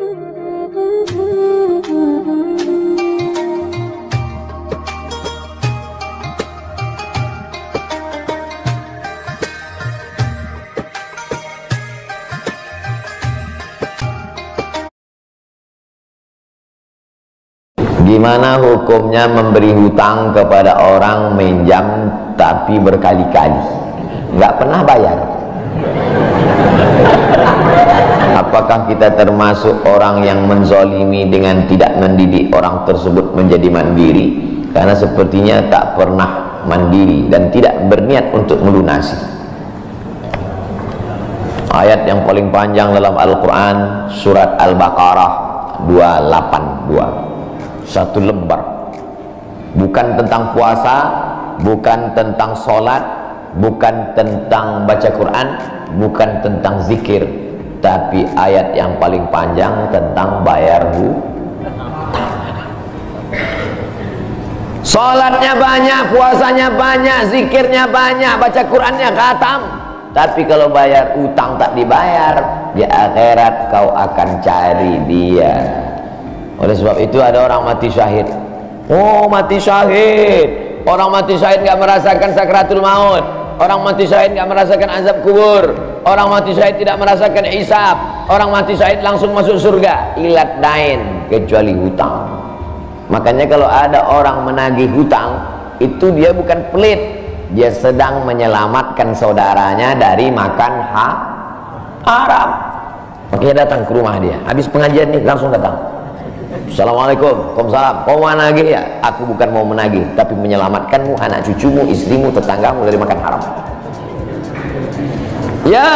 Gimana hukumnya memberi hutang kepada orang minjam tapi berkali-kali nggak pernah bayar? Apakah kita termasuk orang yang menzalimi dengan tidak mendidik orang tersebut menjadi mandiri? Karena sepertinya tak pernah mandiri dan tidak berniat untuk melunasi. Ayat yang paling panjang dalam Al-Quran, surat Al-Baqarah 282, satu lembar. Bukan tentang puasa, bukan tentang sholat, bukan tentang baca Quran, bukan tentang zikir, tapi ayat yang paling panjang tentang bayar hutang. Sholatnya banyak, puasanya banyak, zikirnya banyak, baca Qurannya khatam, tapi kalau bayar utang tak dibayar, di akhirat kau akan cari dia. Oleh sebab itu ada orang mati syahid. Oh, mati syahid. Orang mati syahid nggak merasakan sakratul maut. Orang mati syahid nggak merasakan azab kubur. Orang mati syahid tidak merasakan hisab. Orang mati syahid langsung masuk surga. Ilat dain, kecuali hutang. Makanya kalau ada orang menagih hutang, itu dia bukan pelit. Dia sedang menyelamatkan saudaranya dari makan haram. Makanya datang ke rumah dia. Habis pengajian nih langsung datang. Assalamualaikum, waalaikumsalam. Kau mau menagih ya? Aku bukan mau menagih, tapi menyelamatkanmu, anak cucumu, istrimu, tetanggamu dari makan haram. Ya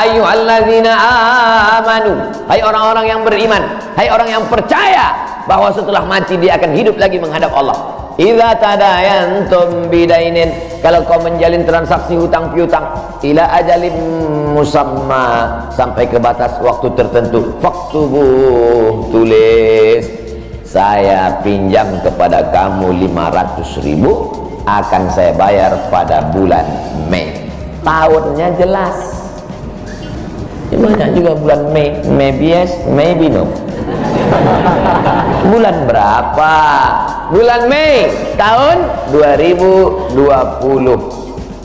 ayyuhalladzina amanu, hai orang-orang yang beriman, hai orang yang percaya bahwa setelah mati dia akan hidup lagi menghadap Allah. Idza tadayantum bidainin, kalau kau menjalin transaksi hutang piutang, ila ajalim musamma, sampai ke batas waktu tertentu, faktubu, tulis, saya pinjam kepada kamu 500.000, akan saya bayar pada bulan Mei. Tahunnya jelas. Gimana juga bulan Mei? Maybe yes, maybe no. Bulan berapa? Bulan Mei tahun 2020.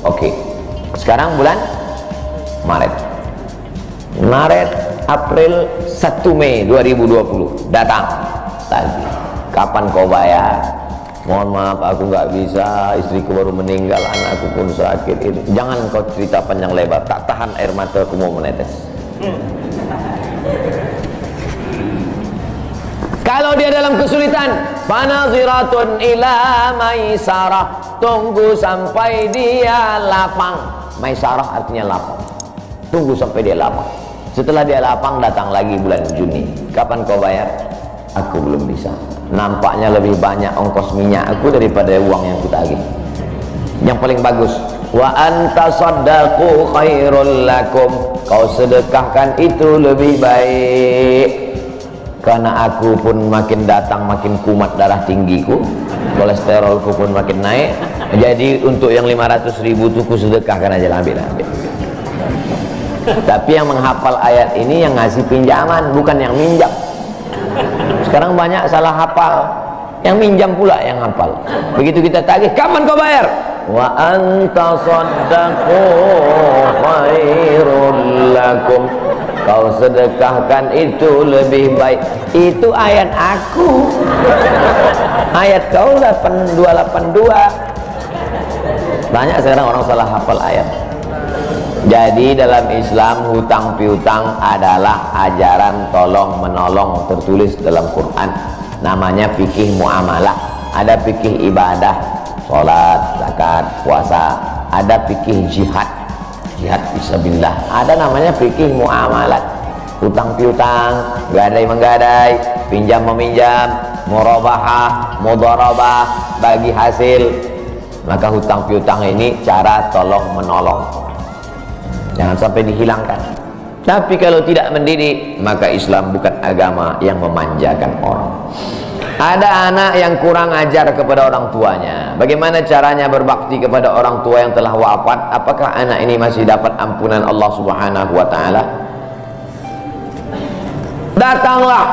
Oke. Sekarang bulan Maret. April 1 Mei 2020 datang lagi. Kapan kau bayar? Mohon maaf aku nggak bisa, istriku baru meninggal, anakku pun sakit. Itu jangan kau cerita panjang lebar, tak tahan air mata aku mau menetes. Kalau dia dalam kesulitan, fanaziratun ila maisarah, tunggu sampai dia lapang. Maisarah artinya lapang. Tunggu sampai dia lapang. Setelah dia lapang, datang lagi bulan Juni. Kapan kau bayar? Aku belum bisa. Nampaknya lebih banyak ongkos minyak aku daripada uang yang kutagih. Yang paling bagus, wa anta saddaqu khairul lakum, kau sedekahkan itu lebih baik. Karena aku pun makin datang makin kumat darah tinggiku, kolesterolku pun makin naik. Jadi untuk yang 500.000 itu ku sedekahkan aja, ambil. Tapi yang menghafal ayat ini yang ngasih pinjaman, bukan yang minjam. Sekarang banyak salah hafal, yang minjam pula yang hafal. Begitu kita tagih, kapan kau bayar? Wa anta saddaqu khairul lakum, kau sedekahkan itu lebih baik. Itu ayat aku. Ayat kau 8282. Banyak sekarang orang salah hafal ayat. Jadi dalam Islam hutang piutang adalah ajaran tolong menolong tertulis dalam Quran. Namanya fikih muamalah. Ada fikih ibadah, sholat, zakat, puasa. Ada fikih jihad, jihad fisabilillah. Ada namanya fikih muamalat. Hutang piutang, gadai menggadai, pinjam meminjam, murabahah, mudharabah, bagi hasil. Maka hutang piutang ini cara tolong menolong. Jangan sampai dihilangkan. Tapi kalau tidak mendidik, maka Islam bukan agama yang memanjakan orang. Ada anak yang kurang ajar kepada orang tuanya. Bagaimana caranya berbakti kepada orang tua yang telah wafat? Apakah anak ini masih dapat ampunan Allah Subhanahu wa ta'ala? Datanglah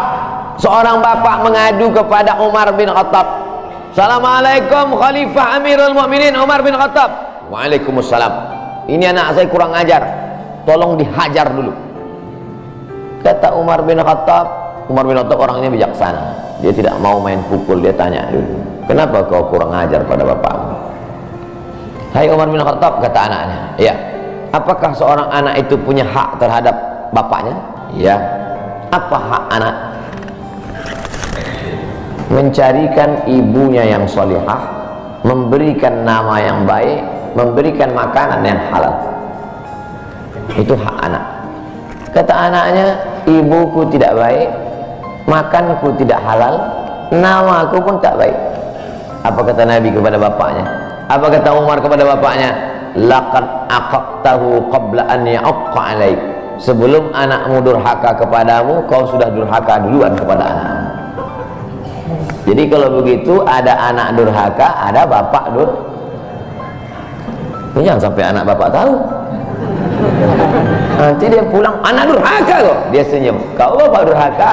seorang bapak mengadu kepada Umar bin Khattab. Assalamualaikum Khalifah Amirul Mukminin Umar bin Khattab. Waalaikumsalam. Ini anak saya kurang ajar, tolong dihajar dulu. Kata Umar bin Khattab orangnya bijaksana, dia tidak mau main pukul. Dia tanya dulu, kenapa kau kurang ajar pada bapakmu? Hai Umar bin Khattab, kata anaknya, ya, apakah seorang anak itu punya hak terhadap bapaknya? Ya. Apa hak anak? Mencarikan ibunya yang solihah, memberikan nama yang baik, memberikan makanan yang halal. Itu hak anak. Kata anaknya, ibuku tidak baik, makanku tidak halal, namaku pun tak baik. Apa kata Nabi kepada bapaknya? Apa kata Umar kepada bapaknya? Laqad aqaqtahu qabla an ya'aqqa alaik. Sebelum anakmu durhaka kepadamu, kau sudah durhaka duluan kepada anakmu. Jadi kalau begitu, ada anak durhaka, ada bapak jangan sampai anak bapak tahu. Nanti dia pulang, anak durhaka kok. Dia senyum, kau bapak durhaka.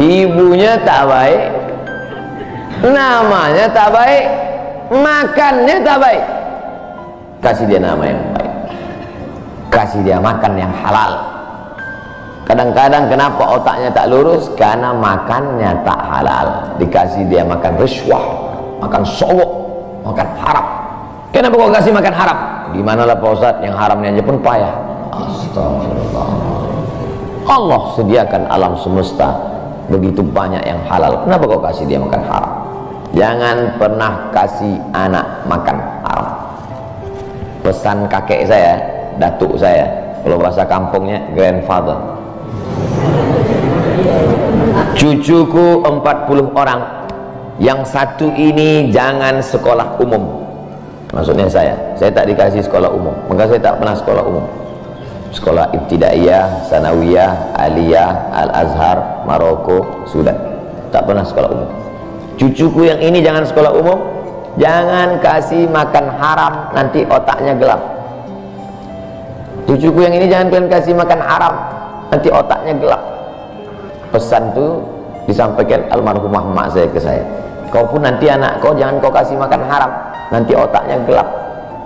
Ibunya tak baik, namanya tak baik, makannya tak baik. Kasih dia nama yang baik, kasih dia makan yang halal. Kadang-kadang kenapa otaknya tak lurus? Karena makannya tak halal. Dikasih dia makan riswah, makan sogok, makan haram. Kenapa kau kasih makan haram? Dimanalah Pak Ustadz, yang haramnya aja pun payah. Astagfirullah. Allah sediakan alam semesta begitu banyak yang halal, kenapa kau kasih dia makan haram? Jangan pernah kasih anak makan haram. Pesan kakek saya, datuk saya, kalau bahasa kampungnya grandfather. Cucuku 40 orang, yang satu ini jangan sekolah umum. Maksudnya saya tak dikasih sekolah umum, maka saya tak pernah sekolah umum. Sekolah ibtidaiyah, sanawiyah, aliyah, al-azhar, Maroko, Sudan, tak pernah sekolah umum. Cucuku yang ini jangan sekolah umum, jangan kasih makan haram, nanti otaknya gelap. Cucuku yang ini jangan kasih makan haram, nanti otaknya gelap. Pesan itu disampaikan almarhumah mak saya ke saya. Kau pun nanti anak kau jangan kau kasih makan haram, nanti otaknya gelap.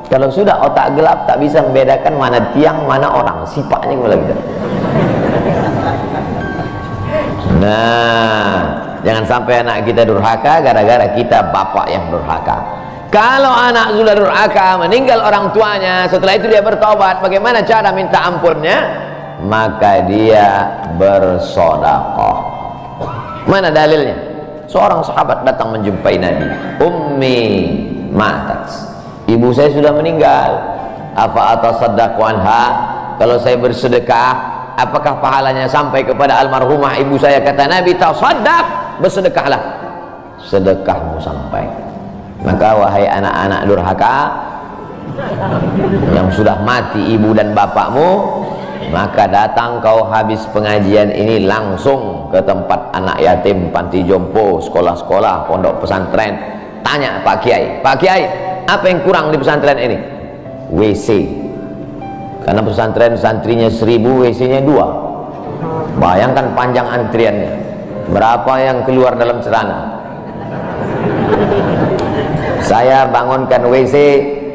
Kalau sudah otak gelap, tak bisa membedakan mana tiang mana orang, sifatnya kepala kita. Nah, jangan sampai anak kita durhaka gara-gara kita bapak yang durhaka. Kalau anak sudah durhaka, meninggal orang tuanya, setelah itu dia bertobat, bagaimana cara minta ampunnya? Maka dia bersedekah. Mana dalilnya? Seorang sahabat datang menjumpai Nabi. Ummi matat, ibu saya sudah meninggal. Apa atasaddaqu anha? Kalau saya bersedekah, apakah pahalanya sampai kepada almarhumah ibu saya? Kata Nabi, tasaddaq, bersedekahlah, sedekahmu sampai. Maka wahai anak-anak durhaka yang sudah mati ibu dan bapakmu, maka datang kau habis pengajian ini langsung ke tempat anak yatim, panti jompo, sekolah-sekolah, pondok pesantren. Tanya Pak Kiai, Pak Kiai, apa yang kurang di pesantren ini? WC. Karena pesantren santrinya 1000, WC-nya 2. Bayangkan panjang antriannya. Berapa yang keluar dalam celana? Saya bangunkan WC,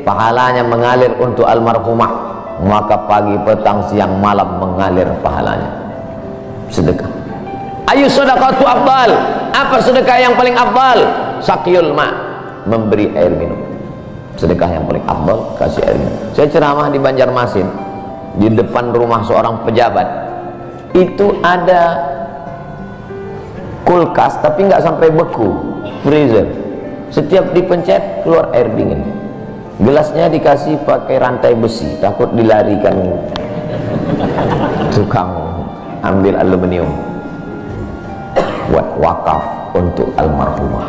pahalanya mengalir untuk almarhumah, maka pagi, petang, siang, malam mengalir pahalanya. Sedekah. Ayu sedekatu afdal. Apa sedekah yang paling afdal? Sakyul ma, memberi air minum. Sedekah yang paling afdal, kasih air minum. Saya ceramah di Banjarmasin, di depan rumah seorang pejabat. Itu ada kulkas tapi nggak sampai beku, freezer. Setiap dipencet keluar air dingin. Gelasnya dikasih pakai rantai besi, takut dilarikan tukang ambil aluminium. Buat wakaf untuk almarhumah.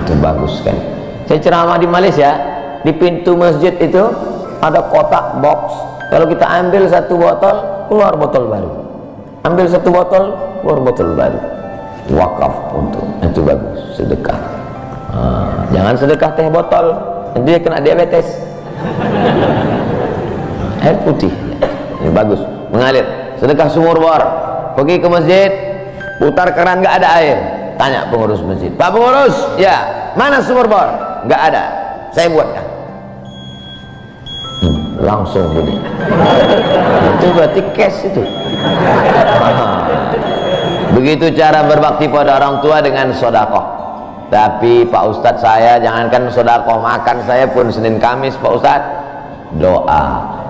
Itu bagus kan. Saya ceramah di Malaysia, di pintu masjid itu ada kotak box. Kalau kita ambil satu botol, keluar botol baru. Ambil satu botol, keluar botol baru. Wakaf untuk, itu bagus, sedekah. Jangan sedekah teh botol, nanti dia kena diabetes. Air putih, ini bagus. mengalir. Sedekah sumur bor, pergi ke masjid, putar keran nggak ada air, tanya pengurus masjid, Pak pengurus, ya mana sumur bor? Nggak ada, saya buatkan. Langsung bunyi. Itu berarti cash itu. Begitu cara berbakti pada orang tua dengan sodakoh. Tapi Pak Ustadz, saya jangankan sodakoh, makan saya pun Senin Kamis Pak Ustadz doa,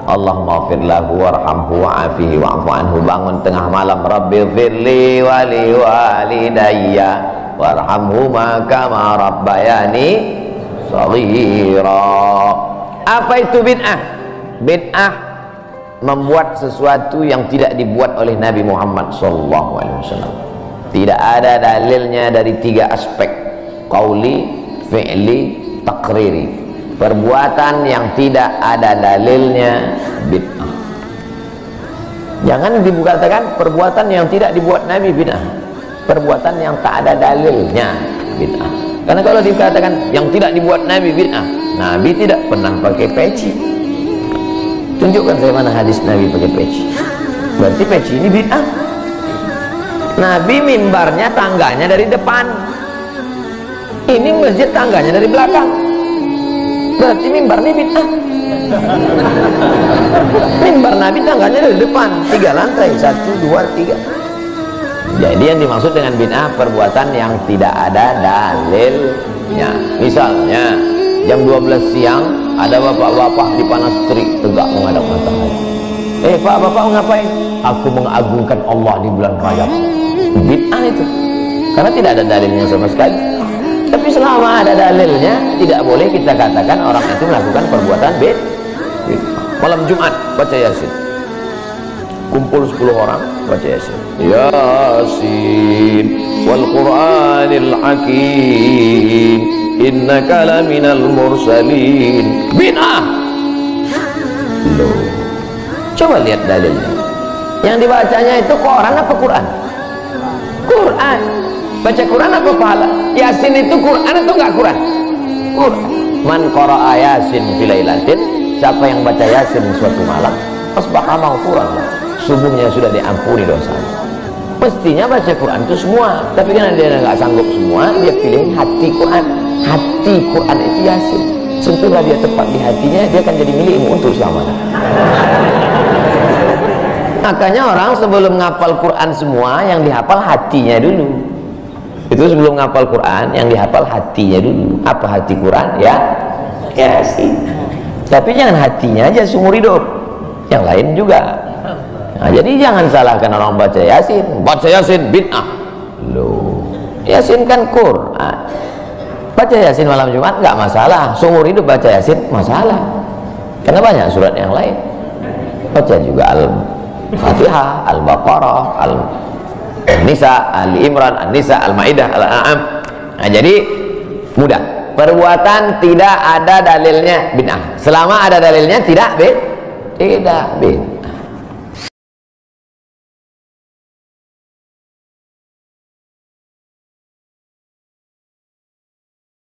Allahumma fir lahu warhamhu wa'afihi wa'fu anhu. Bangun tengah malam, Rabbi firli wali walidayya warhamhuma kama rabbayani shaghira. Apa itu bid'ah? Bid'ah membuat sesuatu yang tidak dibuat oleh Nabi Muhammad SAW. Tidak ada dalilnya dari 3 aspek: qauli, fi'li, takriri. Perbuatan yang tidak ada dalilnya bid'ah. Jangan dikatakan perbuatan yang tidak dibuat Nabi bid'ah. Perbuatan yang tak ada dalilnya bid'ah. Karena kalau dikatakan yang tidak dibuat Nabi bid'ah, Nabi tidak pernah pakai peci. Tunjukkan saya mana hadis Nabi pakai peci. Berarti peci ini bid'ah. Nabi mimbarnya tangganya dari depan, ini masjid tangganya dari belakang. Berarti mimbar ini bid'ah. Mimbar Nabi tangganya dari depan, 3 lantai, 1, 2, 3. Jadi yang dimaksud dengan bid'ah perbuatan yang tidak ada dalilnya. Misalnya jam 12 siang ada bapak-bapak di panas terik tegak menghadap matahari. Pak, bapak ngapain? Aku mengagungkan Allah di bulan Rajab. Bid'ah itu, karena tidak ada dalilnya sama sekali. Tapi selama ada dalilnya, tidak boleh kita katakan orang itu melakukan perbuatan bid'ah. Malam Jumat baca Yasin, kumpul 10 orang baca Yasin. Yasin wal Qur'anil Hakim, innaka laminal mursalin. Bid'ah. Loh, coba lihat dalilnya. Yang dibacanya itu Quran apa Quran? Quran. Baca Quran apa pahala? Yasin itu Quran atau enggak Quran? Quran. Man qara'a Yasin fi lailatin, siapa yang baca Yasin suatu malam, asbaha maghfuran, subuhnya sudah diampuni dosanya. Mestinya baca Quran itu semua, tapi karena dia nggak sanggup semua, dia pilih hati Quran. Hati Quran itu Yasin. Sentuhlah dia tepat di hatinya, dia akan jadi milikmu untuk selamanya. Makanya orang sebelum ngapal Quran semua, yang dihafal hatinya dulu. Itu sebelum ngapal Quran, yang dihafal hatinya dulu. Apa hati Quran? Ya Yasin. Tapi jangan hatinya aja seumur hidup, yang lain juga. Nah, jadi jangan salahkan orang baca Yasin. Baca Yasin bid'ah. Loh, Yasin kan Quran. Baca Yasin malam Jumat nggak masalah. Seumur hidup baca Yasin masalah. Karena banyak surat yang lain. Baca juga Al-Fatihah, Al-Baqarah, Al-Nisa, Al-Imran, Al-Nisa, Al-Maidah, Al-An'am. Nah, jadi mudah. Perbuatan tidak ada dalilnya bid'ah. Selama ada dalilnya tidak bid'ah.